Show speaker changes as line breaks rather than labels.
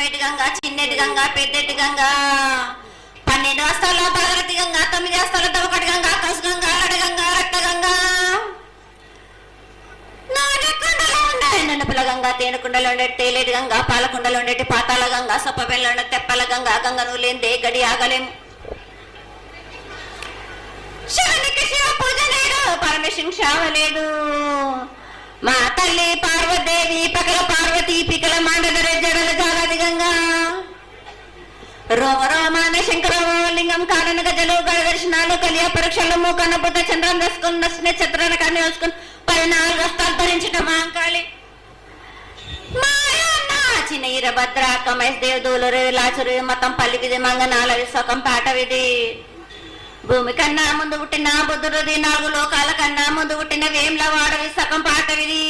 రామెటి గంగా, చిన్నెటి గంగా, పెద్దెటి గంగా, 12 హస్తాల భాగరథి గంగా, 9 హస్తాల దవకటి గంగా, కసు గంగా, అడగంగా, రక్త గంగా, నన్నపల గంగా, తేనెకుండలో ఉండే తేలేటి గంగా, పాలకుండలో ఉండేటి పాతాల గంగా, సొప్పబెల్లో ఉండే తెప్పల గంగా, గంగను లేనిదే గడి ఆగలేము. శివునికి శివ పూజ లేదు, పరమేశ్వరునికి శావ లేదు. మా తల్లి పార్వదేవి పకల పార్వతి పికల మాండదర జడల జాలాది గంగా, రోమ రోమాన శంకరమో లింగం కారణ గజలు గడ దర్శనాలు కలియ పరీక్షలు మూకన్న బుద్ధ చంద్రం దసుకుని నచ్చిన చిత్రాన్ని కానీ వేసుకుని 14 హస్తాలు ధరించట మాంకాళి చిన్న ఈరభద్ర కమేష్ దేవ్ దూలరు లాచురు మతం పల్లి విధి మంగనాల విశ్వకం పాట విధి. భూమి కన్నా ముందు పుట్టిన బుద్ధుడిది, 4 లోకాల కన్నా ముందు పుట్టిన వేమ్ల వాడ విశ్వకం పాట విధి.